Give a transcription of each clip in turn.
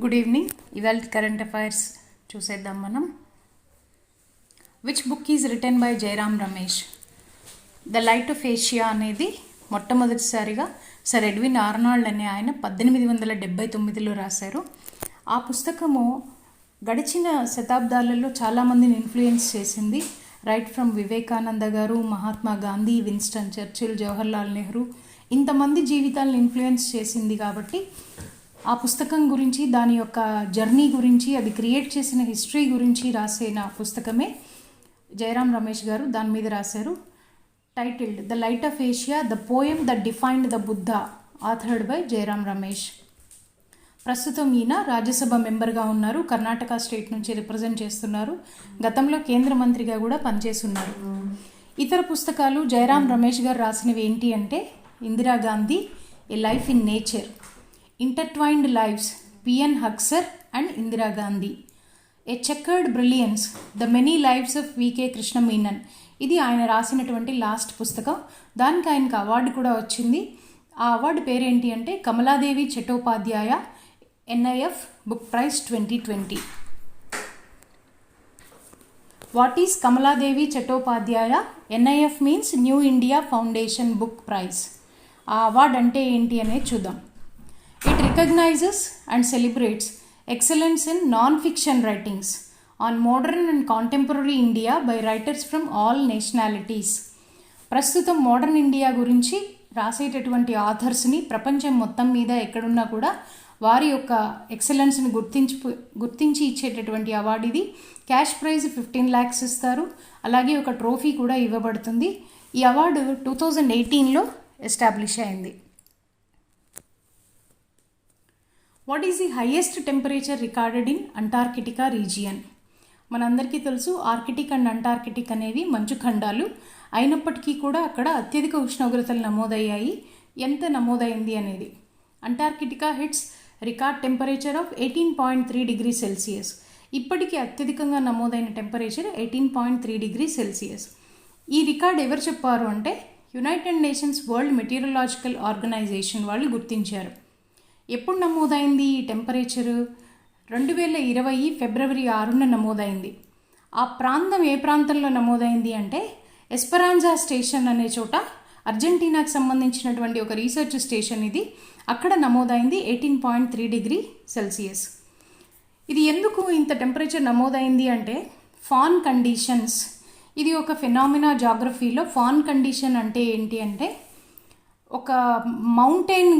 Good evening. ఇవాళ current affairs చూసేద్దాం మనం. Which book is written by Jayaram Ramesh? The light of Asia అనేది మొట్టమొదటిసారిగా సర్ ఎడ్విన్ ఆర్నాల్డ్ అనే ఆయన 1879లో రాశారు. ఆ పుస్తకము గడిచిన శతాబ్దాలలో చాలామందిని ఇన్ఫ్లుయెన్స్ చేసింది. రైట్ ఫ్రమ్ వివేకానంద గారు, మహాత్మా గాంధీ, విన్స్టన్ చర్చిల్, జవహర్లాల్ నెహ్రూ, ఇంతమంది జీవితాలను ఇన్ఫ్లుయెన్స్ చేసింది. కాబట్టి ఆ పుస్తకం గురించి, దాని యొక్క జర్నీ గురించి, అది క్రియేట్ చేసిన హిస్టరీ గురించి రాసిన పుస్తకమే జయరామ్ రమేష్ గారు దాని మీద రాశారు. Titled the light of Asia, the poem that defined the Buddha, authored by Jayaram Ramesh. ప్రస్తుతం ఈయన రాజ్యసభ మెంబర్గా ఉన్నారు. కర్ణాటక స్టేట్ నుంచి రిప్రజెంట్ చేస్తున్నారు. గతంలో కేంద్ర మంత్రిగా కూడా పనిచేస్తున్నారు. ఇతర పుస్తకాలు జయరామ్ రమేష్ గారు రాసినవి ఏంటి అంటే ఇందిరాగాంధీ, ఏ life in nature, intertwined lives, PN Haksar and Indira Gandhi, A chequered brilliance, the many lives of VK Krishna Menon. ఇది ఆయన రాసినటువంటి లాస్ట్ పుస్తకం. దానికి ఆయనకు అవార్డు కూడా వచ్చింది. ఆ అవార్డు పేరేంటి అంటే Kamaladevi Chattopadhyay NIF book prize 2020. What is Kamaladevi Chattopadhyay? NIF means new India foundation book prize. ఆ అవార్డు అంటే ఏంటి అనేది చూద్దాం. It recognizes and celebrates excellence in non-fiction writings on modern and contemporary India by writers from all nationalities. ప్రస్తుతం modern India గురించి రాసేటటువంటి ఆథర్స్ని ప్రపంచం మొత్తం మీద ఎక్కడున్నా కూడా వారి యొక్క ఎక్సలెన్స్ని గుర్తించి ఇచ్చేటటువంటి అవార్డు ఇది. క్యాష్ ప్రైజ్ 15 lakhs ఇస్తారు. అలాగే ఒక ట్రోఫీ కూడా ఇవ్వబడుతుంది. ఈ అవార్డు 2018లో ఎస్టాబ్లిష్ అయింది. What is the highest temperature recorded in Antarctica region? మనందరికీ తెలుసు ఆర్కిటిక్ అండ్ అంటార్కిటిక్ అనేవి మంచు ఖండాలు. అయినప్పటికీ కూడా అక్కడ అత్యధిక ఉష్ణోగ్రతలు నమోదయ్యాయి. ఎంత నమోదైంది అనేది, Antarctica hits record temperature of 18.3 degrees Celsius. ఇప్పటికీ అత్యధికంగా నమోదైన టెంపరేచర్ 18.3 degrees Celsius. ఈ రికార్డ్ ఎవరు చెప్పారు అంటే United Nations World Meteorological Organization వాళ్ళు గుర్తించారు. ఎప్పుడు నమోదైంది ఈ టెంపరేచరు? 2020 February 6న నమోదైంది. ఆ ప్రాంతం ఏ ప్రాంతంలో నమోదైంది అంటే ఎస్పరాన్జా స్టేషన్ అనే చోట, అర్జెంటీనాకు సంబంధించినటువంటి ఒక రీసెర్చ్ స్టేషన్ ఇది. అక్కడ నమోదైంది 18.3 degrees Celsius. ఇది ఎందుకు ఇంత టెంపరేచర్ నమోదైంది అంటే ఫాన్ కండిషన్స్. ఇది ఒక ఫెనామినా జాగ్రఫీలో. ఫాన్ కండిషన్ అంటే ఏంటి అంటే ఒక మౌంటైన్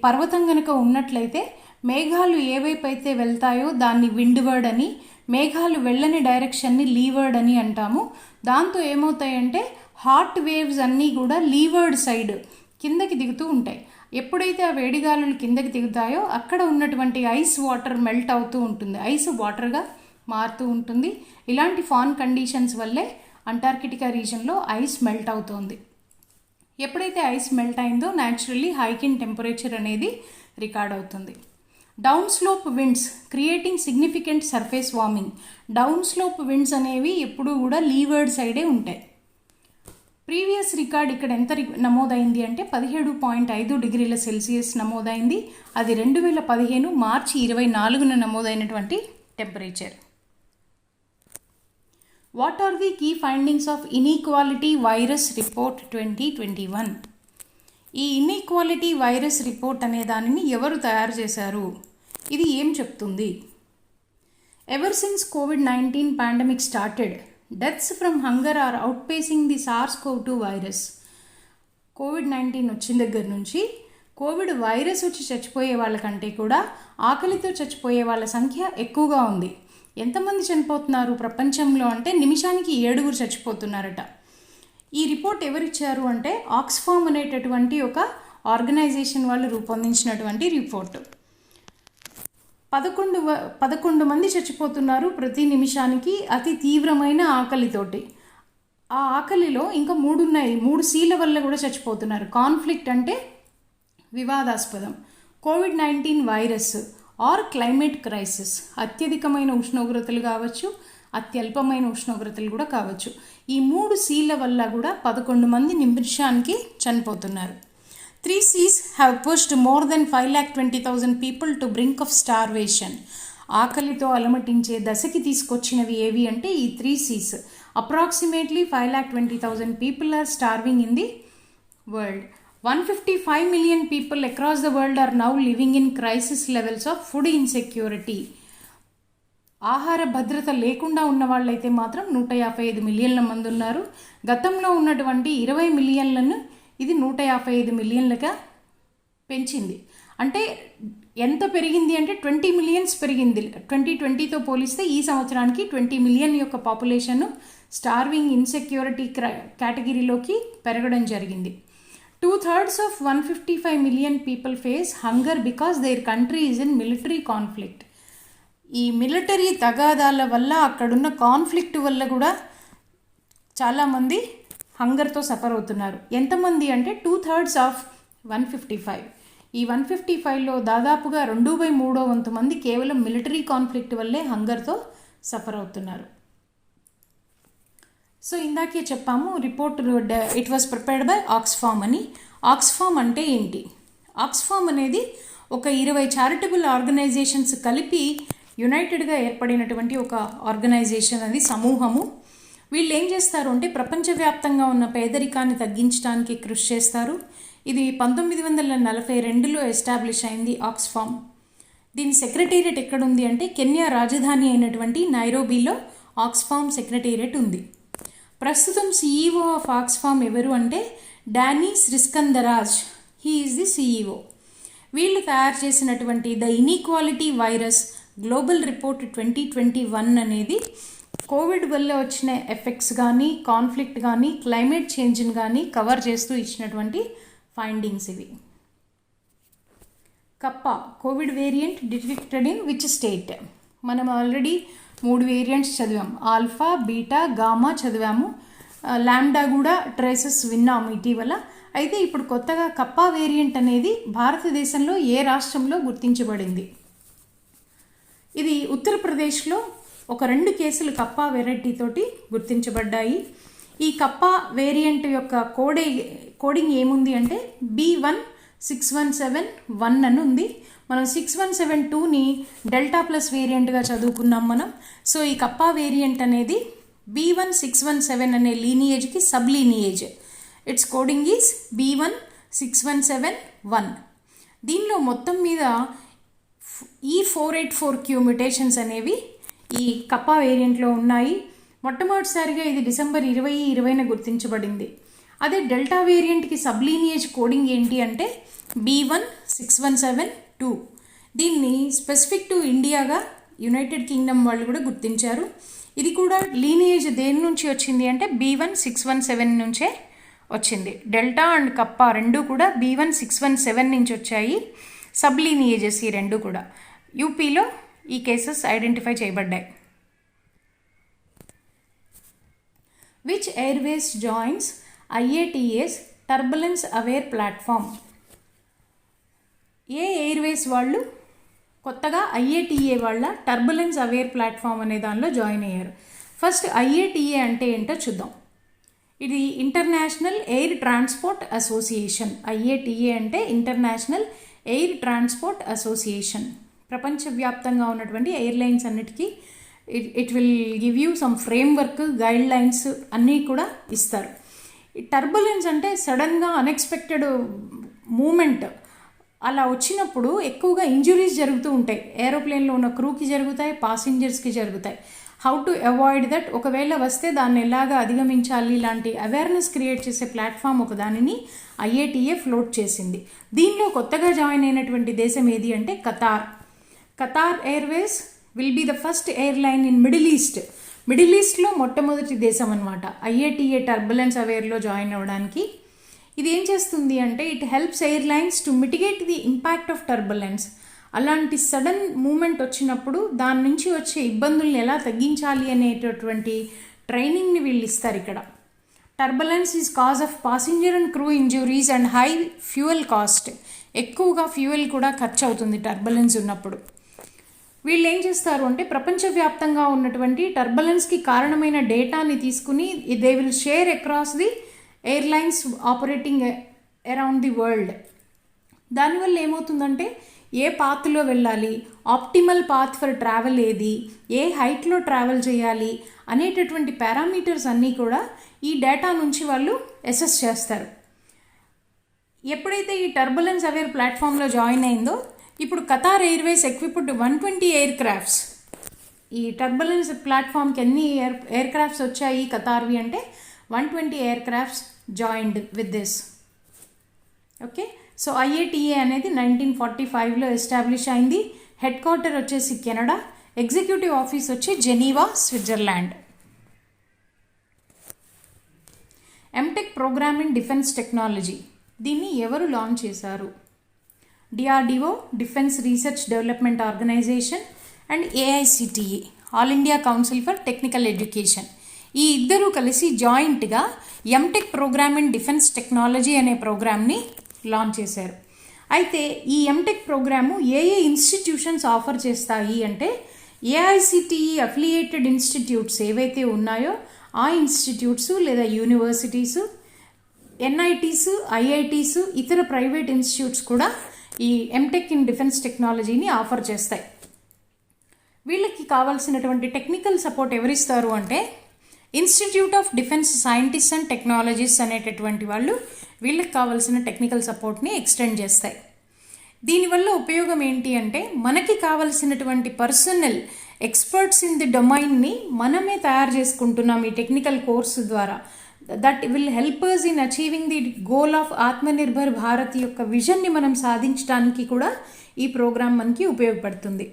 పర్వతం కనుక ఉన్నట్లయితే మేఘాలు ఏవైపు అయితే వెళ్తాయో దాన్ని విండ్వర్డ్ అని, మేఘాలు వెళ్ళని డైరెక్షన్ని లీవర్డ్ అని అంటాము. దాంతో ఏమవుతాయంటే హాట్ వేవ్స్ అన్నీ కూడా లీవర్డ్ సైడ్ కిందకి దిగుతూ ఉంటాయి. ఎప్పుడైతే ఆ వేడిగాలులు కిందకి దిగుతాయో అక్కడ ఉన్నటువంటి ఐస్ వాటర్ మెల్ట్ అవుతూ ఉంటుంది, ఐస్ వాటర్గా మారుతూ ఉంటుంది. ఇలాంటి ఫాన్ కండిషన్స్ వల్లే అంటార్కిటికా రీజన్లో ఐస్ మెల్ట్ అవుతుంది. ఎప్పుడైతే ఐస్ మెల్ట్ అయిందో న్యాచురల్లీ హైక్ ఇన్ టెంపరేచర్ అనేది రికార్డ్ అవుతుంది. Down slope winds creating significant surface warming. Down slope winds అనేవి ఎప్పుడూ కూడా లీవర్డ్ సైడే ఉంటాయి. ప్రీవియస్ రికార్డ్ ఇక్కడ ఎంత నమోదైంది అంటే 17.5 degrees Celsius నమోదైంది. అది 2015 March 24న నమోదైనటువంటి temperature. What are the key findings of inequality virus report 2021? ఈ ఇన్ఈక్వాలిటీ వైరస్ రిపోర్ట్ అనే దానిని ఎవరు తయారు చేశారు? ఇది ఏం చెప్తుంది? Ever since COVID-19 pandemic started, deaths from hunger are outpacing the SARS-CoV-2 virus. COVID-19 వచ్చిన దగ్గర నుంచి కోవిడ్ వైరస్ వచ్చి చచ్చిపోయే వాళ్ళకంటే కూడా ఆకలితో చచ్చిపోయే వాళ్ళ సంఖ్య ఎక్కువగా ఉంది. ఎంతమంది చనిపోతున్నారు ప్రపంచంలో అంటే నిమిషానికి 7 చచ్చిపోతున్నారట. ఈ రిపోర్ట్ ఎవరిచ్చారు అంటే ఆక్స్ఫామ్ అనేటటువంటి ఒక ఆర్గనైజేషన్ వాళ్ళు రూపొందించినటువంటి రిపోర్ట్. 11 మంది చచ్చిపోతున్నారు ప్రతి నిమిషానికి అతి తీవ్రమైన ఆకలితోటి. ఆ ఆకలిలో ఇంకా 3 ఉన్నాయి. 3 Cల వల్ల కూడా చచ్చిపోతున్నారు. కాన్ఫ్లిక్ట్ అంటే వివాదాస్పదం, COVID-19 virus are climate crisis, అత్యధికమైన ఉష్ణోగ్రతలు కావచ్చు, అత్యల్పమైన ఉష్ణోగ్రతలు కూడా కావచ్చు. ఈ 3 Cల వల్ల కూడా 11 మంది నిమిషానికి చనిపోతున్నారు. 3 seas have pushed more than 5,20,000 people to brink of starvation. ఆకలితో అలమటించే దశకి తీసుకొచ్చినవి ఏవి అంటే ఈ 3 seas. Approximately 5,20,000 people are starving in the world. 155 million people across the world are now living in crisis levels of food insecurity. ఆహార భద్రత లేకుండా ఉన్న వాళ్ళైతే మాత్రం 155 మిలియన్ల మంది ఉన్నారు. గతంలో ఉన్నటువంటి 20 మిలియన్లను ఇది 155 మిలియన్లుగా పెంచింది. అంటే ఎంత పెరిగింది అంటే 20 మిలియన్స్ పెరిగింది. 2020తో పోలిస్తే ఈ సంవత్సరానికి 20 మిలియన్ యొక్క పాపులేషన్ స్టార్వింగ్ ఇన్సెక్యూరిటీ కేటగిరీలోకి పెరగడం జరిగింది. 2/3 of 155 million people face hunger because their country is in military conflict. ఈ మిలిటరీ తగాదాల వల్ల అక్కడున్న కాన్ఫ్లిక్ట్ వల్ల కూడా చాలామంది హంగర్తో సఫర్ అవుతున్నారు. ఎంతమంది అంటే 2/3 of 155. ఈ 155లో దాదాపుగా 2/3 వంతు మంది కేవలం మిలిటరీ కాన్ఫ్లిక్ట్ వల్లే హంగర్తో సఫర్ అవుతున్నారు. సో ఇందాకే చెప్పాము report it was prepared by Oxfam అని. ఆక్స్ఫామ్ అంటే ఏంటి? ఆక్స్ఫామ్ అనేది ఒక 20 చారిటబుల్ ఆర్గనైజేషన్స్ కలిపి యునైటెడ్గా ఏర్పడినటువంటి ఒక ఆర్గనైజేషన్, అది సమూహము. వీళ్ళు ఏం చేస్తారు అంటే ప్రపంచవ్యాప్తంగా ఉన్న పేదరికాన్ని తగ్గించడానికి కృషి చేస్తారు. ఇది 1942లో ఎస్టాబ్లిష్ అయింది ఆక్స్ఫామ్. దీని సెక్రటేరియట్ ఎక్కడుంది అంటే కెన్యా రాజధాని అయినటువంటి నైరోబీలో ఆక్స్ఫామ్ సెక్రటేరియట్ ఉంది. ప్రస్తుతం సిఈఓ ఆఫ్ ఆక్స్ఫామ్ ఎవరు అంటే Danny Sriskandarajah. He is the CEO. వీళ్ళు తయారు చేసినటువంటి the inequality virus global report 2021 అనేది కోవిడ్ వల్ల వచ్చిన ఎఫెక్ట్స్ కానీ, కాన్ఫ్లిక్ట్ కానీ, క్లైమేట్ చేంజ్ని కానీ కవర్ చేస్తూ ఇచ్చినటువంటి ఫైండింగ్స్ ఇవి. Kappa COVID variant detected in which state? మనం ఆల్రెడీ 3 వేరియంట్స్ చదివాము. ఆల్ఫా, బీటా, గామా చదివాము. లాంబ్డా కూడా ట్రేసెస్ విన్నాము ఇటీవల. అయితే ఇప్పుడు కొత్తగా కప్పా వేరియంట్ అనేది భారతదేశంలో ఏ రాష్ట్రంలో గుర్తించబడింది? ఇది ఉత్తరప్రదేశ్లో ఒక 2 కేసులు కప్పా వెరైటీ తోటి గుర్తించబడ్డాయి. ఈ కప్పా వేరియంట్ యొక్క కోడింగ్ ఏముంది అంటే B16171 అని ఉంది. మనం 6172ని డెల్టా ప్లస్ వేరియంట్గా చదువుకున్నాం మనం. సో ఈ కప్పా వేరియంట్ అనేది B1617 అనే లీనియేజ్కి sub lineage. Its coding is B16171. దీనిలో మొత్తం మీద E484Q మ్యుటేషన్స్ అనేవి ఈ కప్పా వేరియంట్లో ఉన్నాయి. మొట్టమొదటిసారిగా ఇది డిసెంబర్ 2020న గుర్తించబడింది. అదే డెల్టా వేరియంట్కి సబ్ లీనియేజ్ కోడింగ్ ఏంటి అంటే B16172. దీన్ని స్పెసిఫిక్ టు ఇండియాగా యునైటెడ్ కింగ్డమ్ వాళ్ళు కూడా గుర్తించారు. ఇది కూడా లీనియేజ్ దేని నుంచి వచ్చింది అంటే B1617 నుంచే వచ్చింది. డెల్టా అండ్ కప్పా 2 కూడా B1617 నుంచి వచ్చాయి. సబ్ లీనియేజెస్ ఈ 2 కూడా. యూపీలో ఈ కేసెస్ ఐడెంటిఫై చేయబడ్డాయి. Which Airways joins IATA's turbulence aware platform? A Airways వాళ్ళు కొత్తగా IATA వాళ్ళ టర్బులెన్స్ అవేర్ ప్లాట్ఫామ్ అనే దానిలో జాయిన్ అయ్యారు? ఫస్ట్ IATA అంటే ఏంటో చూద్దాం. ఇది international air transport association. IATA అంటే ఇంటర్నేషనల్ ఎయిర్ ట్రాన్స్పోర్ట్ అసోసియేషన్. ప్రపంచవ్యాప్తంగా ఉన్నటువంటి ఎయిర్లైన్స్ అన్నిటికీ it will give you some framework, guide lines అన్నీ కూడా ఇస్తారు. ఈ టర్బులెన్స్ అంటే సడన్గా అన్ఎక్స్పెక్టెడ్ మూమెంట్ అలా వచ్చినప్పుడు ఎక్కువగా ఇంజురీస్ జరుగుతూ ఉంటాయి. ఏరోప్లేన్లో ఉన్న క్రూకి జరుగుతాయి, పాసింజర్స్కి జరుగుతాయి. హౌ టు అవాయిడ్ దట్, ఒకవేళ వస్తే దాన్ని ఎలాగా అధిగమించాలి, ఇలాంటి అవేర్నెస్ క్రియేట్ చేసే ప్లాట్ఫామ్ ఒక దానిని IATA ఫ్లోట్ చేసింది. దీనిలో కొత్తగా జాయిన్ అయినటువంటి దేశం ఏది అంటే Qatar. Qatar Airways will be the first airline in Middle East. Middle ఈస్ట్లో మొట్టమొదటి దేశం అనమాట IATA టర్బులెన్స్ అవేర్లో జాయిన్ అవ్వడానికి. ఇది ఏం చేస్తుంది అంటే it helps airlines to mitigate the impact of turbulence. అలాంటి సడన్ మూమెంట్ వచ్చినప్పుడు దాని నుంచి వచ్చే ఇబ్బందుల్ని ఎలా తగ్గించాలి అనేటటువంటి ట్రైనింగ్ని వీళ్ళు ఇస్తారు ఇక్కడ. Turbulence is cause of passenger and crew injuries and high fuel cost. ఎక్కువగా ఫ్యూయల్ కూడా ఖర్చు అవుతుంది టర్బులెన్స్ ఉన్నప్పుడు. వీళ్ళు ఏం చేస్తారు అంటే ప్రపంచవ్యాప్తంగా ఉన్నటువంటి టర్బులెన్స్కి కారణమైన డేటాని తీసుకుని they will share across the airlines operating around the world. దానివల్ల ఏమవుతుందంటే ఏ పాత్లో వెళ్ళాలి, ఆప్టిమల్ పాత్ ఫర్ ట్రావెల్ ఏది, ఏ హైట్లో ట్రావెల్ చేయాలి అనేటటువంటి పారామీటర్స్ అన్నీ కూడా ఈ డేటా నుంచి వాళ్ళు అసెస్ చేస్తారు. ఎప్పుడైతే ఈ టర్బులెన్స్ అవేర్ ప్లాట్ఫామ్లో జాయిన్ అయిందో ఇప్పుడు Qatar Airways equipped 120 aircrafts. ఈ టర్బులెన్స్ ప్లాట్ఫామ్కి ఎన్ని ఎయిర్ క్రాఫ్ట్స్ వచ్చాయి ఖతార్వి అంటే 120 aircrafts joined with this. Okay, so IATA అనేది 1945లో ఎస్టాబ్లిష్ అయింది. హెడ్ క్వార్టర్ వచ్చేసి కెనడా, ఎగ్జిక్యూటివ్ ఆఫీస్ వచ్చి Geneva, Switzerland. MTech programme in defence technology, దీన్ని ఎవరు లాంచ్ చేశారు? DRDO, defence research development organisation, and AICTE, all India council for technical education. ఈ ఇద్దరూ కలిసి జాయింట్గా MTech programme in defence technology అనే ప్రోగ్రామ్ని లాంచ్ చేశారు. అయితే ఈ ఎంటెక్ ప్రోగ్రాము ఏ ఇన్స్టిట్యూషన్స్ ఆఫర్ చేస్తాయి అంటే AICTE అఫిలియేటెడ్ ఇన్స్టిట్యూట్స్ ఏవైతే ఉన్నాయో ఆ ఇన్స్టిట్యూట్స్ లేదా యూనివర్సిటీస్, NITs, IITs, ఇతర ప్రైవేట్ ఇన్స్టిట్యూట్స్ కూడా ఈ ఎంటెక్ ఇన్ డిఫెన్స్ టెక్నాలజీని ఆఫర్ చేస్తాయి. వీళ్ళకి కావాల్సినటువంటి టెక్నికల్ సపోర్ట్ ఎవరిస్తారు అంటే institute of defence scientist and technologies అనేటటువంటి వాళ్ళు వీళ్ళకి కావాల్సిన టెక్నికల్ సపోర్ట్ని ఎక్స్టెండ్ చేస్తాయి. దీనివల్ల ఉపయోగం ఏంటి అంటే మనకి కావలసినటువంటి పర్సనల్ ఎక్స్పర్ట్స్ ఇన్ ది డొమైన్ని మనమే తయారు చేసుకుంటున్నాం ఈ టెక్నికల్ కోర్సు ద్వారా. That will help us in achieving the goal of Atmanirbhar Bharat యొక్క విజన్ని మనం సాధించడానికి కూడా ఈ ప్రోగ్రామ్ మనకి ఉపయోగపడుతుంది.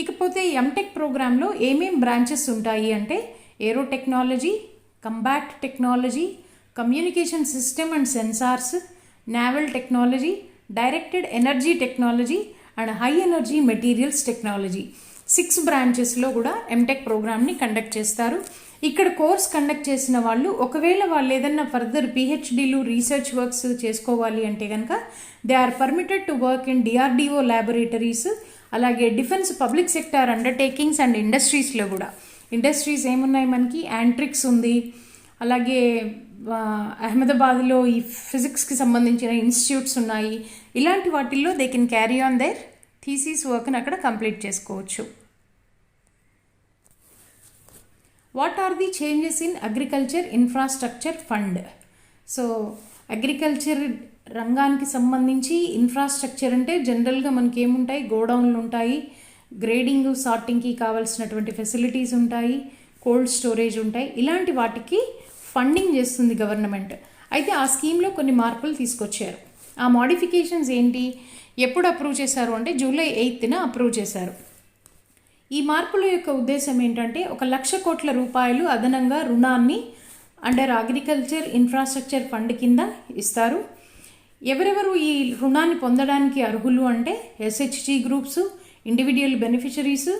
ఇకపోతే ఎంటెక్ ప్రోగ్రాంలో ఏమేం బ్రాంచెస్ ఉంటాయి అంటే aero technology, combat technology, communication system and sensors, naval technology, directed energy technology and high energy materials technology. 6 బ్రాంచెస్లో కూడా ఎంటెక్ ప్రోగ్రామ్ని కండక్ట్ చేస్తారు. ఇక్కడ కోర్స్ కండక్ట్ చేసిన వాళ్ళు ఒకవేళ వాళ్ళు ఏదన్నా ఫర్దర్ PhDలు రీసెర్చ్ వర్క్స్ చేసుకోవాలి అంటే కనుక they are permitted to work in DRDO laboratories, అలాగే defence public sector undertakings and ఇండస్ట్రీస్లో కూడా. ఇండస్ట్రీస్ ఏమున్నాయి మనకి, యాంట్రిక్స్ ఉంది, అలాగే అహ్మదాబాద్లో ఈ ఫిజిక్స్కి సంబంధించిన ఇన్స్టిట్యూట్స్ ఉన్నాయి. ఇలాంటి వాటిల్లో they can carry on their thesis వర్క్ని అక్కడ కంప్లీట్ చేసుకోవచ్చు. What are the changes in agriculture infrastructure fund? So agriculture రంగానికి సంబంధించి ఇన్ఫ్రాస్ట్రక్చర్ అంటే జనరల్గా మనకి ఏముంటాయి, గోడౌన్లు ఉంటాయి, గ్రేడింగ్ సార్టింగ్కి కావాల్సినటువంటి ఫెసిలిటీస్ ఉంటాయి, కోల్డ్ స్టోరేజ్ ఉంటాయి. ఇలాంటి వాటికి ఫండింగ్ చేస్తుంది గవర్నమెంట్. అయితే ఆ స్కీమ్లో కొన్ని మార్పులు తీసుకొచ్చారు. ఆ మోడిఫికేషన్స్ ఏంటి, ఎప్పుడు అప్రూవ్ చేశారు అంటే జూలై 8న అప్రూవ్ చేశారు. ఈ మార్పుల యొక్క ఉద్దేశం ఏంటంటే 1,00,000 కోట్ల రూపాయలు అదనంగా రుణాన్ని అండర్ అగ్రికల్చర్ ఇన్ఫ్రాస్ట్రక్చర్ ఫండ్ కింద ఇస్తారు. ఎవరెవరు ఈ రుణాన్ని పొందడానికి అర్హులు అంటే SHG groups, individual beneficiaries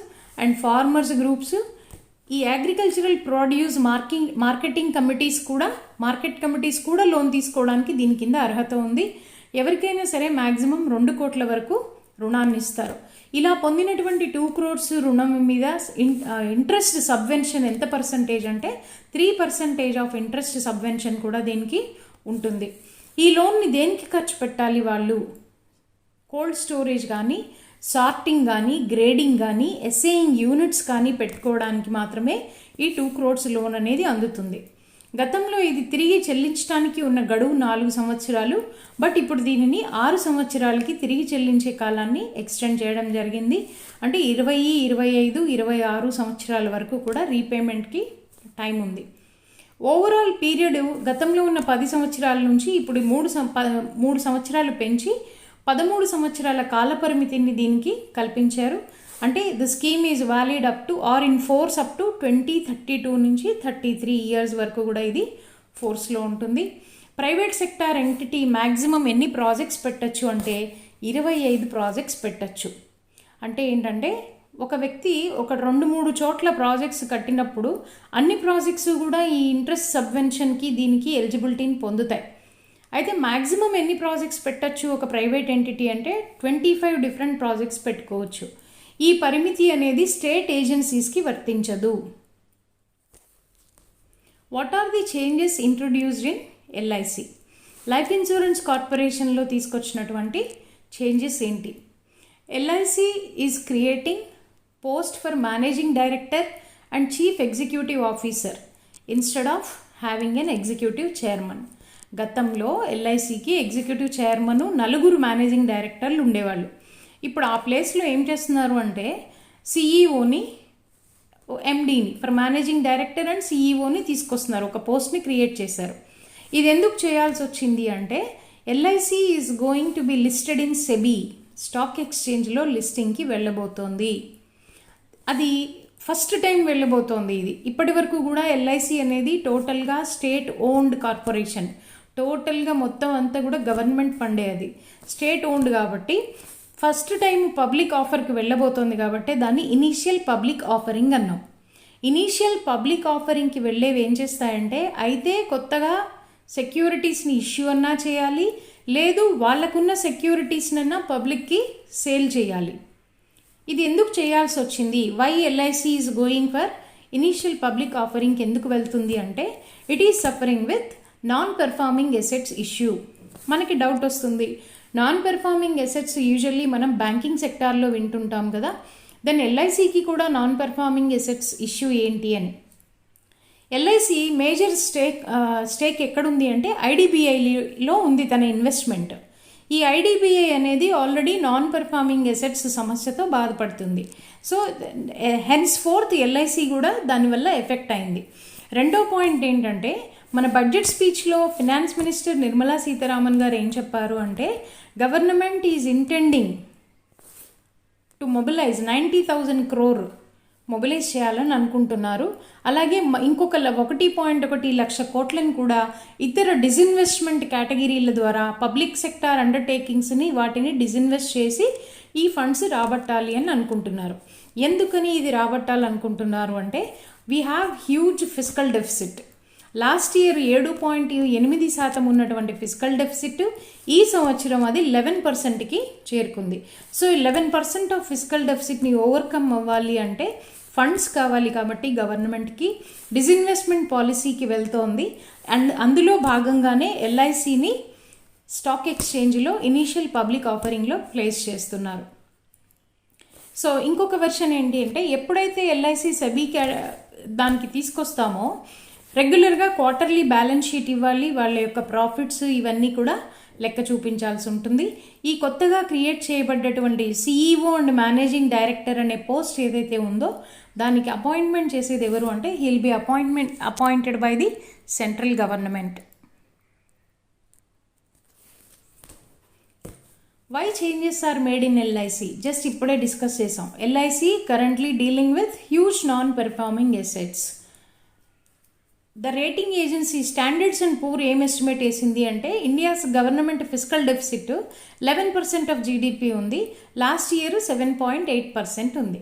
and farmers groups. ఈ agricultural produce marketing market committees కూడా లోన్ తీసుకోవడానికి దీని కింద అర్హత ఉంది. ఎవరికైనా సరే మ్యాక్సిమం 2 కోట్ల వరకు రుణాన్ని ఇస్తారు. ఇలా పొందినటువంటి 2 crores రుణం మీద ఇంట్రెస్ట్ సబ్వెన్షన్ ఎంత పర్సంటేజ్ అంటే 3% ఆఫ్ ఇంట్రెస్ట్ సబ్వెన్షన్ కూడా దీనికి ఉంటుంది. ఈ లోన్ని దేనికి ఖర్చు పెట్టాలి వాళ్ళు? కోల్డ్ స్టోరేజ్ కానీ, సార్టింగ్ కానీ, గ్రేడింగ్ కానీ, ఎస్ఏయింగ్ యూనిట్స్ కానీ పెట్టుకోవడానికి మాత్రమే ఈ 2 crores లోన్ అనేది అందుతుంది. గతంలో ఇది తిరిగి చెల్లించడానికి ఉన్న గడువు 4 సంవత్సరాలు, బట్ ఇప్పుడు దీనిని 6 సంవత్సరాలకి తిరిగి చెల్లించే కాలాన్ని ఎక్స్టెండ్ చేయడం జరిగింది. అంటే 20, 25, 26 సంవత్సరాల వరకు కూడా రీపేమెంట్కి టైం ఉంది. ఓవరాల్ పీరియడ్ గతంలో ఉన్న 10 సంవత్సరాల నుంచి ఇప్పుడు 3 సంవత్సరాలు పెంచి 13 సంవత్సరాల కాలపరిమితిని దీనికి కల్పించారు. అంటే the scheme is valid up to or in force up to 2032 నుంచి 33 years వరకు కూడా ఇది ఫోర్స్లో ఉంటుంది. ప్రైవేట్ సెక్టార్ ఎంటిటీ మ్యాక్సిమం ఎన్ని ప్రాజెక్ట్స్ పెట్టచ్చు అంటే 25 ప్రాజెక్ట్స్ పెట్టచ్చు. అంటే ఏంటంటే ఒక వ్యక్తి ఒక 2-3 చోట్ల ప్రాజెక్ట్స్ కట్టినప్పుడు అన్ని ప్రాజెక్ట్స్ కూడా ఈ ఇంట్రెస్ట్ సబ్వెన్షన్కి దీనికి ఎలిజిబిలిటీని పొందుతాయి. అయితే మ్యాక్సిమం ఎన్ని ప్రాజెక్ట్స్ పెట్టచ్చు ఒక ప్రైవేట్ ఎంటిటీ అంటే 25 డిఫరెంట్ ప్రాజెక్ట్స్ పెట్టుకోవచ్చు. ఈ పరిమితి అనేది స్టేట్ ఏజెన్సీస్కి వర్తించదు. What are the changes introduced in LIC? Life insurance కార్పొరేషన్లో తీసుకొచ్చినటువంటి చేంజెస్ ఏంటి? LIC is creating post for managing director and chief executive officer instead of having an executive chairman. గతంలో ఎల్ఐసికి ఎగ్జిక్యూటివ్ చైర్మన్ 4 మేనేజింగ్ డైరెక్టర్లు ఉండేవాళ్ళు. ఇప్పుడు ఆ ప్లేస్లో ఏం చేస్తున్నారు అంటే సిఈఓని, ఎండీని, ఫర్ మేనేజింగ్ డైరెక్టర్ అండ్ సిఈఓని తీసుకొస్తున్నారు, ఒక పోస్ట్ని క్రియేట్ చేశారు. ఇది ఎందుకు చేయాల్సి వచ్చింది అంటే LIC is going to be listed in SEBI, stock ఎక్స్చేంజ్లో లిస్టింగ్కి వెళ్ళబోతోంది. అది ఫస్ట్ టైం వెళ్ళబోతోంది. ఇది ఇప్పటి వరకు కూడా ఎల్ఐసి అనేది టోటల్గా స్టేట్ ఓన్డ్ కార్పొరేషన్, టోటల్గా మొత్తం అంతా కూడా గవర్నమెంట్ ఫండే, అది స్టేట్ ఓన్డ్ కాబట్టి ఫస్ట్ టైం పబ్లిక్ ఆఫర్కి వెళ్ళబోతోంది కాబట్టి దాన్ని ఇనీషియల్ పబ్లిక్ ఆఫరింగ్ అన్నాం. ఇనీషియల్ పబ్లిక్ ఆఫరింగ్కి వెళ్ళేవి ఏం చేస్తాయంటే అయితే కొత్తగా సెక్యూరిటీస్ని ఇష్యూ అన్నా చేయాలి, లేదు వాళ్ళకున్న సెక్యూరిటీస్నన్నా పబ్లిక్కి సేల్ చేయాలి. ఇది ఎందుకు చేయాల్సి వచ్చింది? Why LIC is going for initial public ఆఫరింగ్కి ఎందుకు వెళ్తుంది అంటే it is suffering with non performing assets issue. మనకి డౌట్ వస్తుంది, నాన్ పెర్ఫార్మింగ్ ఎసెట్స్ యూజువల్లీ మనం బ్యాంకింగ్ సెక్టార్లో వింటుంటాం కదా, దెన్ ఎల్ఐసికి కూడా నాన్ పెర్ఫార్మింగ్ ఎసెట్స్ ఇష్యూ ఏంటి అని. ఎల్ఐసి మేజర్ స్టేక్ ఎక్కడుంది అంటే ఐడిబిఐలో ఉంది తన ఇన్వెస్ట్మెంట్. ఈ ఐడిబిఐ అనేది ఆల్రెడీ నాన్ పెర్ఫార్మింగ్ ఎసెట్స్ సమస్యతో బాధపడుతుంది. సో హెన్స్ ఫోర్త్ ఎల్ఐసి కూడా దానివల్ల ఎఫెక్ట్ అయింది. రెండో పాయింట్ ఏంటంటే మన బడ్జెట్ స్పీచ్లో ఫినాన్స్ మినిస్టర్ నిర్మలా సీతారామన్ గారు ఏం చెప్పారు అంటే government is intending to mobilise 90,000 crore mobilise చేయాలని అనుకుంటున్నారు. అలాగే ఇంకొక 1.1 లక్ష కోట్లను కూడా ఇతర డిజిన్వెస్ట్మెంట్ కేటగిరీల ద్వారా పబ్లిక్ సెక్టార్ అండర్టేకింగ్స్ని వాటిని డిజిన్వెస్ట్ చేసి ఈ ఫండ్స్ రాబట్టాలి అని అనుకుంటున్నారు. ఎందుకని ఇది రాబట్టాలనుకుంటున్నారు అంటే we have huge fiscal deficit. Last year 7.8% ఉన్నటువంటి ఫిస్కల్ డెఫిసిట్ ఈ సంవత్సరం అది 11%కి చేరుకుంది. సో 11% ఆఫ్ ఫిస్కల్ డెఫిసిట్ని ఓవర్కమ్ అవ్వాలి అంటే ఫండ్స్ కావాలి కాబట్టి గవర్నమెంట్కి డిజిన్వెస్ట్మెంట్ పాలసీకి వెళ్తోంది. అండ్ అందులో భాగంగానే ఎల్ఐసిని స్టాక్ ఎక్స్చేంజ్లో ఇనీషియల్ పబ్లిక్ ఆఫరింగ్లో ప్లేస్ చేస్తున్నారు. సో ఇంకొక వెర్షన్ ఏంటి అంటే ఎప్పుడైతే ఎల్ఐసి సెబీకి దానికి తీసుకొస్తామో రెగ్యులర్గా క్వార్టర్లీ బ్యాలెన్స్ షీట్ ఇవ్వాలి, వాళ్ళ యొక్క ప్రాఫిట్స్ ఇవన్నీ కూడా లెక్క చూపించాల్సి ఉంటుంది. ఈ కొత్తగా క్రియేట్ చేయబడ్డటువంటి సిఈఓ అండ్ మేనేజింగ్ డైరెక్టర్ అనే పోస్ట్ ఏదైతే ఉందో దానికి అపాయింట్మెంట్ చేసేది ఎవరు అంటే he'll be appointed by the central government. Why changes are made in LIC? Just ఇప్పుడే డిస్కస్ చేసాం. LIC currently dealing with huge non performing assets. The rating agency Standards and Poor ఏం estimate వేసింది అంటే India's government fiscal deficit 11% of GDP ఉంది, last year 7.8% ఉంది.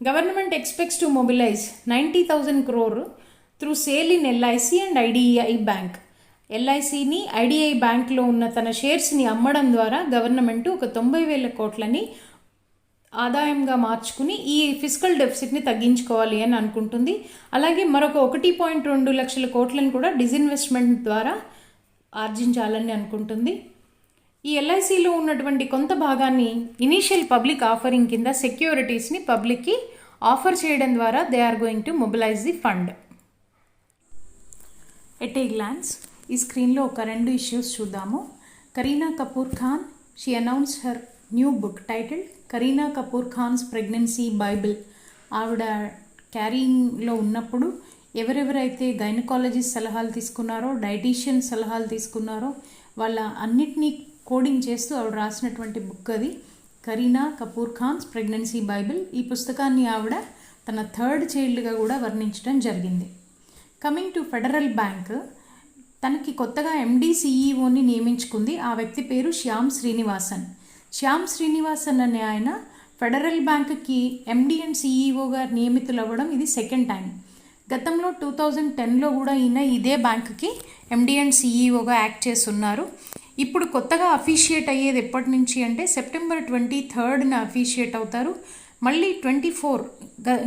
Government expects to mobilise 90,000 crore through sale in LIC and IDI bank. ఎల్ఐసిని IDI బ్యాంక్లో ఉన్న తన షేర్స్ని అమ్మడం ద్వారా గవర్నమెంట్ ఒక 90,000 కోట్లని ఆదాయంగా మార్చుకుని ఈ ఫిస్కల్ డెఫిసిట్ని తగ్గించుకోవాలి అని అనుకుంటుంది. అలాగే మరొక 1.2 లక్షల కోట్లను కూడా డిజిన్వెస్ట్మెంట్ ద్వారా ఆర్జించాలని అనుకుంటుంది. ఈ ఎల్ఐసిలో ఉన్నటువంటి కొంత భాగాన్ని ఇనీషియల్ పబ్లిక్ ఆఫరింగ్ కింద సెక్యూరిటీస్ని పబ్లిక్కి ఆఫర్ చేయడం ద్వారా they are going to mobilise the fund. At a glance ఈ స్క్రీన్లో ఒక 2 ఇష్యూస్ చూద్దాము. Kareena Kapoor Khan she announced her new book title Kareena Kapoor Khan's pregnancy bible. ఆవిడ క్యారింగ్లో ఉన్నప్పుడు ఎవరెవరైతే గైనకాలజిస్ట్ సలహాలు తీసుకున్నారో, డైటీషియన్ సలహాలు తీసుకున్నారో వాళ్ళ అన్నిటినీ కోడింగ్ చేస్తూ ఆవిడ రాసినటువంటి బుక్ అది కరీనా కపూర్ ఖాన్స్ ప్రెగ్నెన్సీ బైబిల్. ఈ పుస్తకాన్ని ఆవిడ తన 3rd చైల్డ్గా కూడా వర్ణించడం జరిగింది. కమింగ్ టు ఫెడరల్ బ్యాంక్, తనకి కొత్తగా ఎండి సిఈఓని నియమించుకుంది. ఆ వ్యక్తి పేరు శ్యామ్ శ్రీనివాసన్. శ్యామ్ శ్రీనివాసన్ అనే ఆయన ఫెడరల్ బ్యాంక్కి ఎండి అండ్ సిఈఓగా నియమితులు అవ్వడం ఇది 2nd టైం. గతంలో 2010లో కూడా ఈయన ఇదే బ్యాంక్కి ఎండి అండ్ సిఈఓగా యాక్ట్ చేస్తున్నారు. ఇప్పుడు కొత్తగా అఫీషియేట్ అయ్యేది ఎప్పటి నుంచి అంటే సెప్టెంబర్ 23rd అఫీషియేట్ అవుతారు. మళ్ళీ 24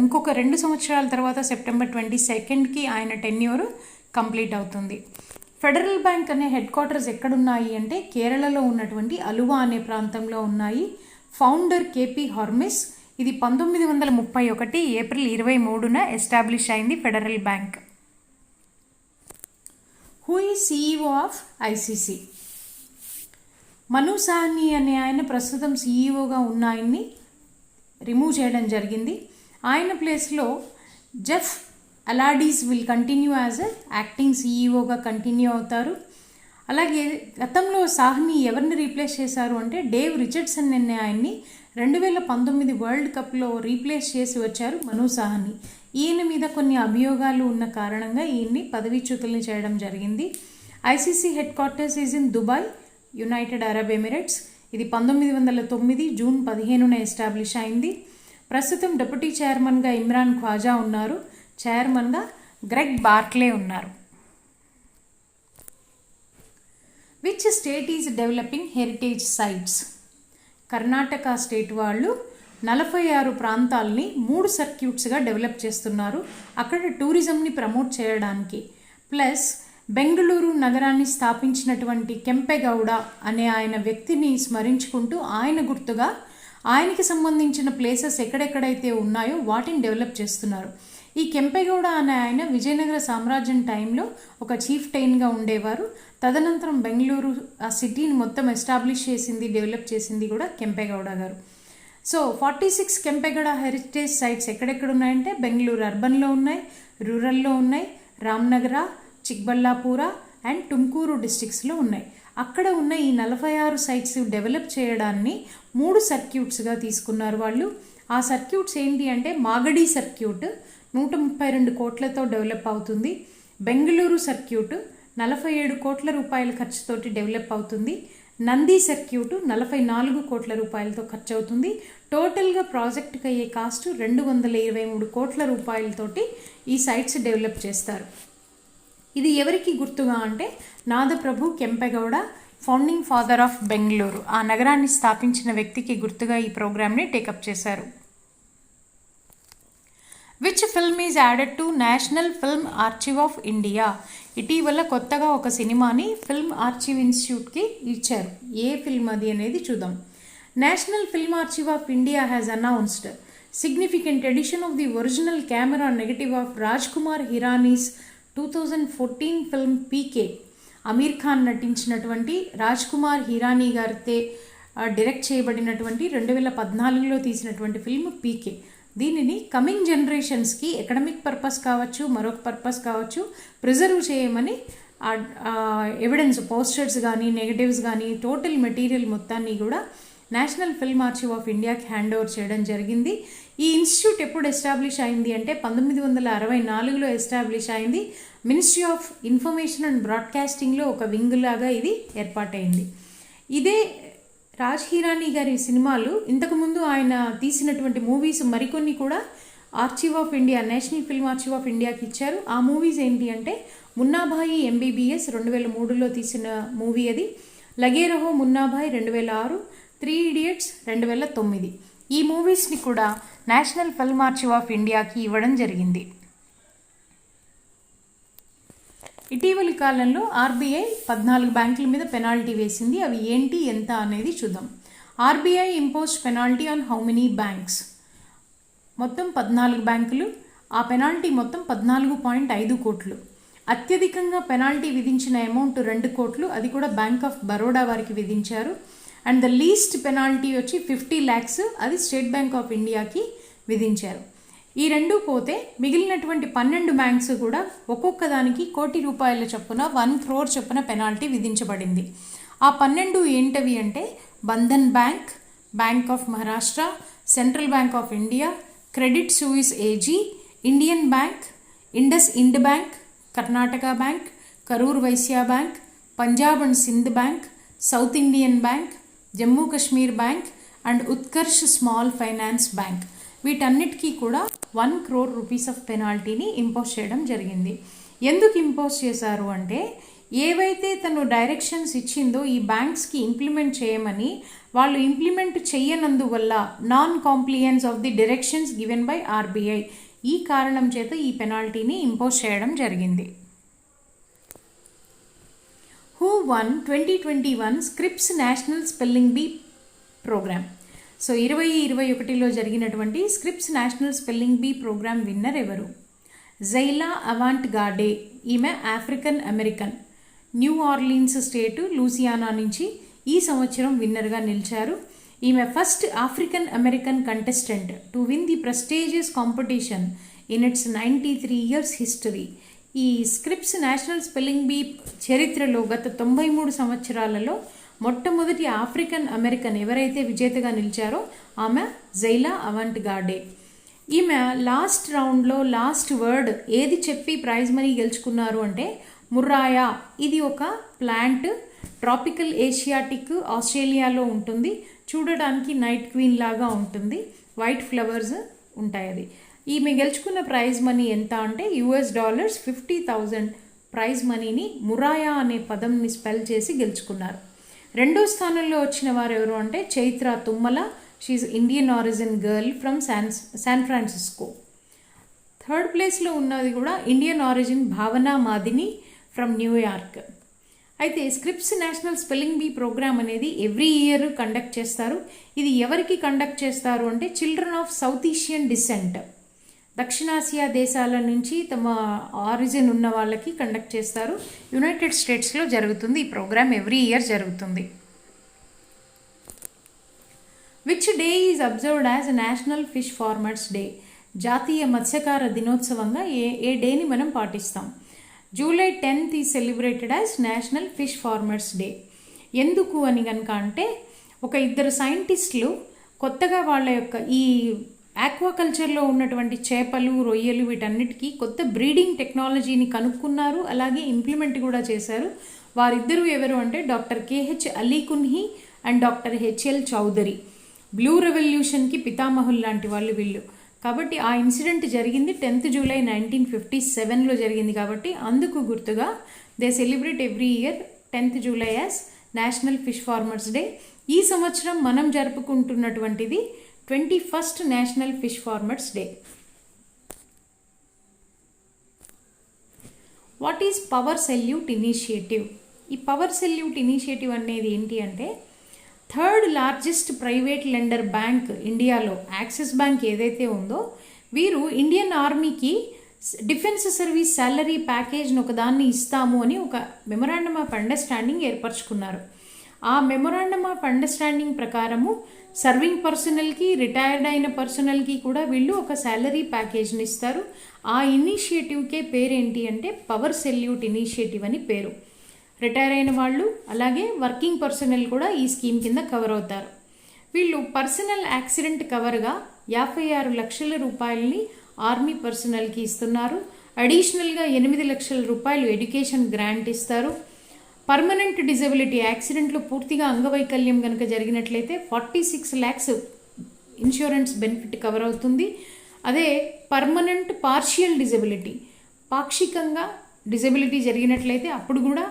ఇంకొక 2 సంవత్సరాల తర్వాత సెప్టెంబర్ 22కి ఆయన టెన్యూర్ కంప్లీట్ అవుతుంది. ఫెడరల్ బ్యాంక్ అనే హెడ్ క్వార్టర్స్ ఎక్కడున్నాయి అంటే కేరళలో ఉన్నటువంటి అలువా అనే ప్రాంతంలో ఉన్నాయి. Founder KP Hormis. ఇది 1931 ఏప్రిల్ 23న ఎస్టాబ్లిష్ అయింది Federal Bank. Who is CEO of ICC? Manu Sawhney అనే ఆయన ప్రస్తుతం సిఇఓగా ఉన్న ఆయన్ని రిమూవ్ చేయడం జరిగింది. ఆయన ప్లేస్లో Geoff Allardice will continue as a acting సిఇఓగా కంటిన్యూ అవుతారు. అలాగే గతంలో సాహ్ని ఎవరిని రీప్లేస్ చేశారు అంటే డేవ్ రిచర్డ్సన్ అనే ఆయన్ని 2019 వరల్డ్ కప్లో రీప్లేస్ చేసి వచ్చారు మను సాహ్ని. ఈయన మీద కొన్ని అభియోగాలు ఉన్న కారణంగా ఈయన్ని పదవీచ్యుతుల్ని చేయడం జరిగింది. ICC head quarters is in Dubai, United Arab Emirates. ఇది 1909 జూన్ 15న ఎస్టాబ్లిష్ అయింది. ప్రస్తుతం డిప్యూటీ చైర్మన్గా ఇమ్రాన్ ఖ్వాజా ఉన్నారు. చైర్మన్గా గ్రెగ్ బార్క్లే ఉన్నారు. Which state is developing heritage sites? Karnataka state వాళ్ళు 46 ప్రాంతాలని 3 సర్క్యూట్స్గా డెవలప్ చేస్తున్నారు అక్కడ టూరిజంని ప్రమోట్ చేయడానికి. ప్లస్ బెంగళూరు నగరాన్ని స్థాపించినటువంటి కెంపెగౌడ అనే ఆయన వ్యక్తిని స్మరించుకుంటూ ఆయన గుర్తుగా ఆయనకి సంబంధించిన ప్లేసెస్ ఎక్కడెక్కడైతే ఉన్నాయో వాటిని డెవలప్ చేస్తున్నారు. ఈ కెంపెగౌడ అనే ఆయన విజయనగర సామ్రాజ్యం టైంలో ఒక చీఫ్ టైన్గా ఉండేవారు. తదనంతరం బెంగళూరు ఆ సిటీని మొత్తం ఎస్టాబ్లిష్ చేసింది, డెవలప్ చేసింది కూడా కెంపెగౌడ గారు. సో 46 కెంపెగౌడ హెరిటేజ్ సైట్స్ ఎక్కడెక్కడ ఉన్నాయంటే బెంగళూరు అర్బన్లో ఉన్నాయి, రూరల్లో ఉన్నాయి, రామ్నగర, చిక్బళ్ళాపూర అండ్ టుమ్కూరు డిస్ట్రిక్ట్స్లో ఉన్నాయి. అక్కడ ఉన్న ఈ 46 సైట్స్ డెవలప్ చేయడాన్ని 3 సర్క్యూట్స్గా తీసుకున్నారు వాళ్ళు. ఆ సర్క్యూట్స్ ఏంటి అంటే మాగడి సర్క్యూట్ 132 కోట్లతో డెవలప్ అవుతుంది. బెంగళూరు సర్క్యూట్ 47 కోట్ల రూపాయల ఖర్చుతోటి డెవలప్ అవుతుంది. నంది సర్క్యూట్ 44 కోట్ల రూపాయలతో ఖర్చు అవుతుంది. టోటల్గా ప్రాజెక్ట్కి అయ్యే కాస్ట్ 223 కోట్ల రూపాయలతోటి ఈ సైట్స్ డెవలప్ చేస్తారు. ఇది ఎవరికి గుర్తుగా అంటే Nadaprabhu Kempegowda, founding father of Bengaluru, ఆ నగరాన్ని స్థాపించిన వ్యక్తికి గుర్తుగా ఈ ప్రోగ్రామ్ని టేకప్ చేశారు. Which film is added to national Film Archive of India? ఇటీవల కొత్తగా ఒక సినిమాని ఫిల్మ్ ఆర్చీవ్ ఇన్స్టిట్యూట్కి ఇచ్చారు. ఏ ఫిల్మ్ అది అనేది చూద్దాం. National Film Archive of India has announced significant edition of the original camera negative of Raj Kumar Hirani's 2014 film PK. Aamir Khan నటించినటువంటి రాజ్ కుమార్ హిరానీ గారితే డైరెక్ట్ చేయబడినటువంటి 2014లో తీసినటువంటి ఫిల్మ్ పీకే. దీనిని కమింగ్ జనరేషన్స్కి ఎకడమిక్ పర్పస్ కావచ్చు, మరొక పర్పస్ కావచ్చు, ప్రిజర్వ్ చేయమని ఎవిడెన్స్ పోస్టర్స్ కానీ నెగటివ్స్ కానీ టోటల్ మెటీరియల్ మొత్తాన్ని కూడా నేషనల్ ఫిల్మ్ ఆర్చీవ్ ఆఫ్ ఇండియాకి హ్యాండ్ ఓవర్ చేయడం జరిగింది. ఈ ఇన్స్టిట్యూట్ ఎప్పుడు ఎస్టాబ్లిష్ అయింది అంటే 1964లో ఎస్టాబ్లిష్ అయింది. మినిస్ట్రీ ఆఫ్ ఇన్ఫర్మేషన్ అండ్ బ్రాడ్కాస్టింగ్లో ఒక వింగ్ లాగా ఇది ఏర్పాటైంది. ఇదే రాజ్ హిరానీ గారి సినిమాలు ఇంతకుముందు ఆయన తీసినటువంటి మూవీస్ మరికొన్ని కూడా archive of India, national Film Archive of ఇండియాకి ఇచ్చారు. ఆ మూవీస్ ఏంటి అంటే మున్నాభాయి ఎంబీబీఎస్ 2003లో తీసిన మూవీ అది, లగే రహో మున్నాభాయ్ 2006, 3 ఇడియట్స్ 2009. ఈ మూవీస్ని కూడా నేషనల్ ఫిల్మ్ ఆర్చీవ్ ఆఫ్ ఇండియాకి ఇవ్వడం జరిగింది. ఇటీవలి కాలంలో ఆర్బీఐ 14 బ్యాంకుల మీద పెనాల్టీ వేసింది. అవి ఏంటి, ఎంత అనేది చూద్దాం. RBI impose penalty on how many banks? మొత్తం 14 బ్యాంకులు. ఆ పెనాల్టీ మొత్తం 14.5 కోట్లు. అత్యధికంగా పెనాల్టీ విధించిన అమౌంట్ 2 కోట్లు, అది కూడా బ్యాంక్ ఆఫ్ బరోడా వారికి విధించారు. అండ్ ద లీస్ట్ పెనాల్టీ వచ్చి 50 lakhs, అది స్టేట్ బ్యాంక్ ఆఫ్ ఇండియాకి విధించారు. ఈ రెండు పోతే మిగిలినటువంటి 12 బ్యాంక్స్ కూడా ఒక్కొక్క దానికి ₹1,00,00,000 చొప్పున 1 crore చొప్పున పెనాల్టీ విధించబడింది. ఆ 12 ఏంటవి అంటే Bandhan Bank, Bank of Maharashtra, Central Bank of India, Credit Suisse AG, Indian Bank, IndusInd Bank, Karnataka Bank, Karur Vysya Bank, Punjab and Sindh Bank, South Indian Bank, Jammu Kashmir Bank and Utkarsh Small Finance Bank. వీటన్నిటికీ కూడా 1 crore rupees ఆఫ్ పెనాల్టీని impose చేయడం జరిగింది. ఎందుకు impose చేశారు అంటే ఏవైతే తను డైరెక్షన్స్ ఇచ్చిందో ఈ బ్యాంక్స్కి ఇంప్లిమెంట్ చేయమని, వాళ్ళు ఇంప్లిమెంట్ చేయనందువల్ల non compliance of the directions given by RBI, ఈ కారణం చేత ఈ పెనాల్టీని ఇంపోజ్ చేయడం జరిగింది. Who won 2021 Scripps National Spelling Bee programme. So 2021లో జరిగినటువంటి Scripps National Spelling Bee programme winner ఎవరు? Zaila Avant-garde. ఈమె African American, New Orleans state Louisiana నుంచి ఈ సంవత్సరం విన్నర్గా నిలిచారు. ఈమె first African American contestant to win the prestigious competition in its 93 years history. ఈ స్క్రిప్స్ నేషనల్ స్పెల్లింగ్ బీ చరిత్రలో గత 93 సంవత్సరాలలో మొట్టమొదటి ఆఫ్రికన్ అమెరికన్ ఎవరైతే విజేతగా నిలిచారో ఆమె జైలా అవాంట్ గాడే. ఈమె లాస్ట్ రౌండ్లో లాస్ట్ వర్డ్ ఏది చెప్పి ప్రైజ్ మనీ గెలుచుకున్నారు అంటే ముర్రాయా. ఇది ఒక ప్లాంట్, ట్రాపికల్ ఏషియాటిక్ ఆస్ట్రేలియాలో ఉంటుంది. చూడడానికి నైట్ క్వీన్ లాగా ఉంటుంది, వైట్ ఫ్లవర్స్ ఉంటాయి. అది ఈమె గెలుచుకున్న ప్రైజ్ మనీ ఎంత అంటే $50,000 ప్రైజ్ మనీని మురాయా అనే పదంని స్పెల్ చేసి గెలుచుకున్నారు. రెండో స్థానంలో వచ్చిన వారు ఎవరు అంటే Chaitra Tummala. She Indian origin girl from San Francisco. Third ప్లేస్లో ఉన్నది కూడా Indian origin Bhavana Madini from New York. అయితే Scripps National Spelling Bee programme అనేది ఎవ్రీ ఇయర్ కండక్ట్ చేస్తారు. ఇది ఎవరికి కండక్ట్ చేస్తారు అంటే children of South Asian descent, దక్షిణాసియా దేశాల నుంచి తమ ఆరిజిన్ ఉన్న వాళ్ళకి కండక్ట్ చేస్తారు. యునైటెడ్ స్టేట్స్లో జరుగుతుంది ఈ ప్రోగ్రామ్, ఎవ్రీ ఇయర్ జరుగుతుంది. Which day is observed as national fish farmers day. జాతీయ మత్స్యకార దినోత్సవంగా ఏ డేని మనం పాటిస్తాం? July 10th is celebrated as national fish farmers day. ఎందుకు అని కనుక అంటే ఒక ఇద్దరు సైంటిస్టులు కొత్తగా వాళ్ళ యొక్క ఈ ఆక్వాకల్చర్లో ఉన్నటువంటి చేపలు, రొయ్యలు వీటన్నిటికీ కొత్త బ్రీడింగ్ టెక్నాలజీని కనుక్కున్నారు, అలాగే ఇంప్లిమెంట్ కూడా చేశారు. వారిద్దరూ ఎవరు అంటే doctor KH Ali Kunhi and doctor HL Chaudhary. Blue రెవల్యూషన్కి పితామహుల్ లాంటి వాళ్ళు వీళ్ళు. కాబట్టి ఆ ఇన్సిడెంట్ జరిగింది 10th July 1957లో జరిగింది. కాబట్టి అందుకు గుర్తుగా they celebrate every year 10th July as national fish farmers day. ఈ సంవత్సరం మనం జరుపుకుంటున్నటువంటిది 21st national fish farmers day. What is power salute initiative? ఈ పవర్ సెల్యూట్ ఇనిషియేటివ్ అనేది ఏంటి అంటే third largest private lender bank ఇండియాలో యాక్సిస్ బ్యాంక్ ఏదైతే ఉందో వీరు ఇండియన్ ఆర్మీకి డిఫెన్స్ సర్వీస్ శాలరీ ప్యాకేజ్ని ఒకదాన్ని ఇస్తాము అని ఒక మెమొరాండమ్ ఆఫ్ అండర్స్టాండింగ్ ఏర్పరచుకున్నారు. ఆ మెమొరాండమ్ ఆఫ్ అండర్స్టాండింగ్ ప్రకారము సర్వింగ్ పర్సనల్కి, రిటైర్డ్ అయిన పర్సనల్కి కూడా వీళ్ళు ఒక శాలరీ ప్యాకేజ్ని ఇస్తారు. ఆ ఇనిషియేటివ్కే పేరేంటి అంటే పవర్ సెల్యూట్ ఇనిషియేటివ్ అని పేరు. రిటైర్ అయిన వాళ్ళు అలాగే వర్కింగ్ పర్సనల్ కూడా ఈ స్కీమ్ కింద కవర్ అవుతారు. వీళ్ళు పర్సనల్ యాక్సిడెంట్ కవర్గా 56 లక్షల రూపాయలని ఆర్మీ పర్సనల్కి ఇస్తున్నారు. అడిషనల్గా 8 లక్షల రూపాయలు ఎడ్యుకేషన్ గ్రాంట్ ఇస్తారు. పర్మనెంట్ డిజబిలిటీ, యాక్సిడెంట్లో పూర్తిగా అంగవైకల్యం కనుక జరిగినట్లయితే 46 lakhs ఇన్సూరెన్స్ బెనిఫిట్ కవర్ అవుతుంది. అదే పర్మనెంట్ పార్షియల్ డిజబిలిటీ, పాక్షికంగా డిజబిలిటీ జరిగినట్లయితే అప్పుడు కూడా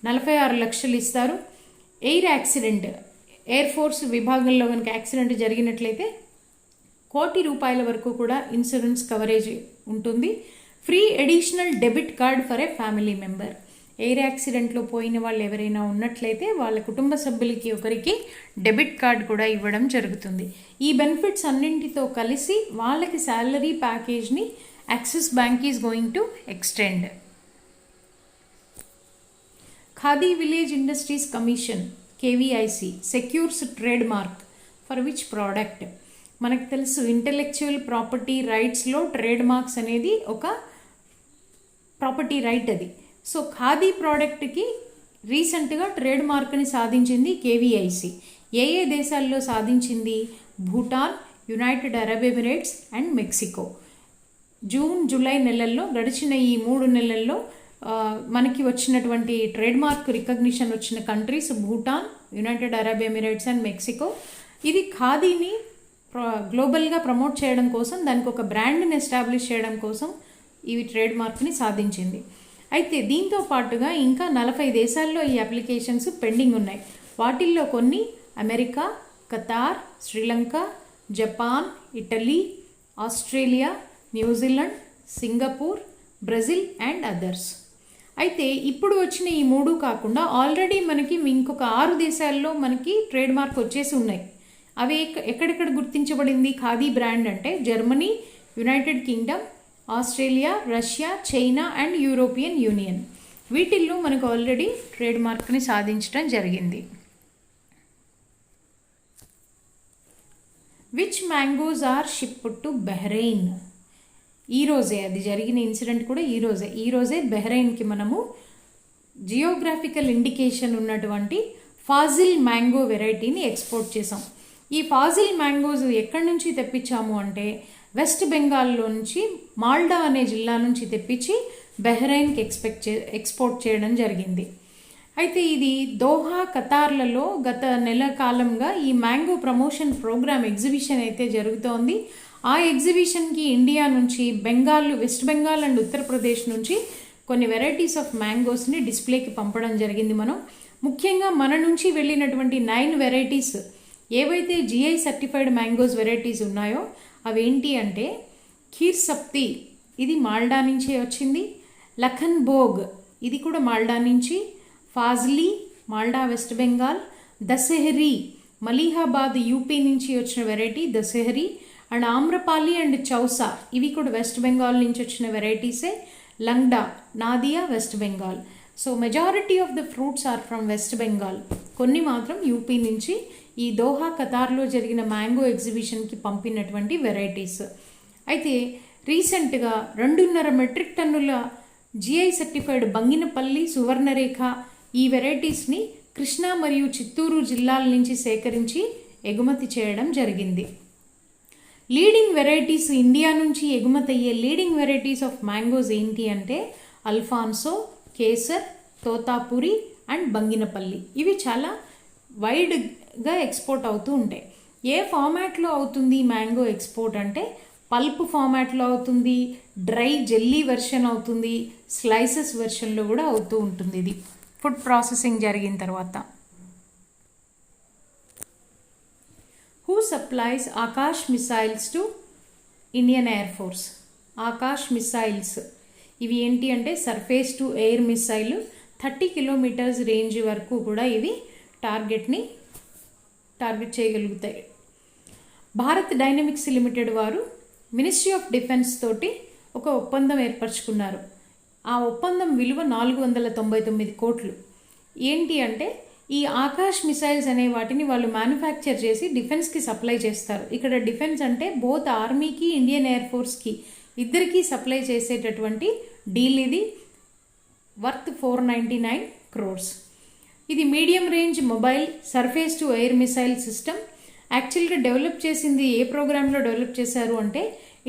46 లక్షలు ఇస్తారు. ఎయిర్ యాక్సిడెంట్, ఎయిర్ ఫోర్స్ విభాగంలో కనుక యాక్సిడెంట్ జరిగినట్లయితే 1 కోటి రూపాయల వరకు కూడా ఇన్సూరెన్స్ కవరేజ్ ఉంటుంది. Free additional debit card for a family member. Air యాక్సిడెంట్లో పోయిన వాళ్ళు ఎవరైనా ఉన్నట్లయితే వాళ్ళ కుటుంబ సభ్యులకి ఒకరికి డెబిట్ కార్డ్ కూడా ఇవ్వడం జరుగుతుంది. ఈ బెనిఫిట్స్ అన్నింటితో కలిసి వాళ్ళకి శాలరీ ప్యాకేజ్ని Axis Bank is going to extend. Khadi Village Industries Commission KVIC secures trade mark for which product? మనకు తెలుసు ఇంటెలెక్చువల్ ప్రాపర్టీ రైట్స్లో ట్రేడ్ మార్క్స్ అనేది ఒక ప్రాపర్టీ రైట్ అది. సో ఖాదీ ప్రోడక్ట్కి రీసెంట్గా ట్రేడ్ మార్క్ని సాధించింది KVIC. ఏ దేశాల్లో సాధించింది? Bhutan, United Arab Emirates and Mexico. June, July నెలల్లో, గడిచిన ఈ 3 నెలల్లో మనకి వచ్చినటువంటి ట్రేడ్ మార్క్ రికగ్నిషన్ వచ్చిన countries Bhutan, United Arab Emirates and Mexico. ఇది ఖాదీని గ్లోబల్గా ప్రమోట్ చేయడం కోసం, దానికి ఒక బ్రాండ్ని ఎస్టాబ్లిష్ చేయడం కోసం ఈ ట్రేడ్ మార్క్ని సాధించింది. అయితే దీంతో పాటుగా ఇంకా 40 దేశాల్లో ఈ అప్లికేషన్స్ పెండింగ్ ఉన్నాయి. వాటిల్లో కొన్ని America, Qatar, Sri Lanka, Japan, Italy, Australia, New Zealand, Singapore, Brazil and others. అయితే ఇప్పుడు వచ్చిన ఈ 3 కాకుండా ఆల్రెడీ మనకి ఇంకొక 6 దేశాల్లో మనకి ట్రేడ్ మార్క్ వచ్చేసి ఉన్నాయి. అవి ఎక్కడెక్కడ గుర్తించబడింది ఖాదీ బ్రాండ్ అంటే Germany, United Kingdom, Australia, Russia, China and European Union. వీటిల్లో మనకు ఆల్రెడీ ట్రేడ్ మార్క్ని సాధించడం జరిగింది. Which mangoes are shipped to Bahrain? ఈరోజే అది జరిగిన ఇన్సిడెంట్ కూడా ఈరోజే బహ్రెయిన్కి మనము జియోగ్రాఫికల్ ఇండికేషన్ ఉన్నటువంటి ఫాజిల్ మ్యాంగో వెరైటీని ఎక్స్పోర్ట్ చేసాం. ఈ ఫాజిల్ మ్యాంగోస్ ఎక్కడి నుంచి తెప్పించాము అంటే వెస్ట్ బెంగాల్లో నుంచి మాల్డా అనే జిల్లా నుంచి తెప్పించి బహ్రెయిన్కి ఎక్స్పోర్ట్ చేయడం జరిగింది. అయితే ఇది దోహా, ఖతార్లలో గత నెల కాలంగా ఈ మ్యాంగో ప్రమోషన్ ప్రోగ్రామ్ ఎగ్జిబిషన్ అయితే జరుగుతోంది. ఆ ఎగ్జిబిషన్కి ఇండియా నుంచి వెస్ట్ బెంగాల్ అండ్ ఉత్తరప్రదేశ్ నుంచి కొన్ని వెరైటీస్ ఆఫ్ మ్యాంగోస్ని డిస్ప్లేకి పంపడం జరిగింది. ముఖ్యంగా మన నుంచి వెళ్ళినటువంటి 9 వెరైటీస్ ఏవైతే జిఐ సర్టిఫైడ్ మ్యాంగోస్ వెరైటీస్ ఉన్నాయో అవేంటి అంటే ఖీర్ సప్తి, ఇది మాల్డా నుంచే వచ్చింది. లఖన్ భోగ్, ఇది కూడా మాల్డా నుంచి. ఫాజ్లీ, మాల్డా వెస్ట్ బెంగాల్. దశహరి, మలీహాబాద్ యూపీ నుంచి వచ్చిన variety Dussehri. And Amrapali and Chausa, ఇవి కూడా వెస్ట్ బెంగాల్ నుంచి వచ్చిన వెరైటీసే. Langra, Nadia, West Bengal. So majority of the fruits are from West Bengal. కొన్ని మాత్రం యూపీ నుంచి ఈ దోహా, ఖతార్లో జరిగిన మ్యాంగో ఎగ్జిబిషన్కి పంపినటువంటి వెరైటీస్. అయితే రీసెంట్గా 2.5 మెట్రిక్ టన్నుల జిఐ సర్టిఫైడ్ బంగినపల్లి, సువర్ణరేఖ ఈ వెరైటీస్ని కృష్ణా మరియు చిత్తూరు జిల్లాల నుంచి సేకరించి ఎగుమతి చేయడం జరిగింది. లీడింగ్ వెరైటీస్, ఇండియా నుంచి ఎగుమతి అయ్యే లీడింగ్ వెరైటీస్ ఆఫ్ మ్యాంగోస్ ఏంటి అంటే అల్ఫాన్సో, కేసర్, తోతాపురి అండ్ బంగినపల్లి. ఇవి చాలా వైడ్గా ఎక్స్పోర్ట్ అవుతూ ఉంటాయి. ఏ ఫార్మాట్లో అవుతుంది మ్యాంగో ఎక్స్పోర్ట్ అంటే పల్ప్ ఫార్మాట్లో అవుతుంది, డ్రై జెల్లీ వెర్షన్ అవుతుంది, స్లైసెస్ వెర్షన్లో కూడా అవుతూ ఉంటుంది. ఇది ఫుడ్ ప్రాసెసింగ్ జరిగిన తర్వాత. Who supplies Akash missiles to Indian air force? Akash missiles ఇవి ఏంటి అంటే surface to air missile, 30 kilometres range వరకు కూడా ఇవి టార్గెట్ చేయగలుగుతాయి. భారత్ డైనమిక్స్ లిమిటెడ్ వారు మినిస్ట్రీ ఆఫ్ డిఫెన్స్ తోటి ఒక ఒప్పందం ఏర్పరచుకున్నారు. ఆ ఒప్పందం విలువ 499 కోట్లు. ఏంటి అంటే ఈ ఆకాష్ మిసైల్స్ అనే వాటిని వాళ్ళు మ్యానుఫ్యాక్చర్ చేసి డిఫెన్స్కి సప్లై చేస్తారు. ఇక్కడ డిఫెన్స్ అంటే బోత్ ఆర్మీకి, ఇండియన్ ఎయిర్ ఫోర్స్కి ఇద్దరికీ సప్లై చేసేటటువంటి డీల్ ఇది. Worth 499 crores. ఇది medium range mobile surface to air missile system. యాక్చువల్గా డెవలప్ చేసింది ఏ ప్రోగ్రాంలో డెవలప్ చేశారు అంటే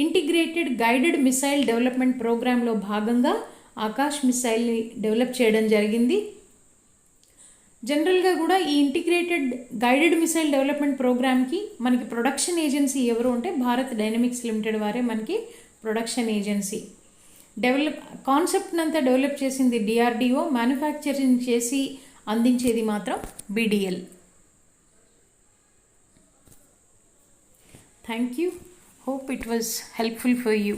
ఇంటిగ్రేటెడ్ గైడెడ్ మిసైల్ డెవలప్మెంట్ ప్రోగ్రాంలో భాగంగా ఆకాష్ మిసైల్ని డెవలప్ చేయడం జరిగింది. జనరల్గా కూడా ఈ ఇంటిగ్రేటెడ్ గైడెడ్ మిసైల్ డెవలప్మెంట్ ప్రోగ్రామ్కి మనకి ప్రొడక్షన్ ఏజెన్సీ ఎవరు అంటే భారత్ డైనమిక్స్ లిమిటెడ్ వారే మనకి ప్రొడక్షన్ ఏజెన్సీ. కాన్సెప్ట్ని అంతా డెవలప్ చేసింది డిఆర్డిఓ, మ్యానుఫ్యాక్చరింగ్ చేసి అందించేది మాత్రం BDL. Thank you. Hope it was helpful for you.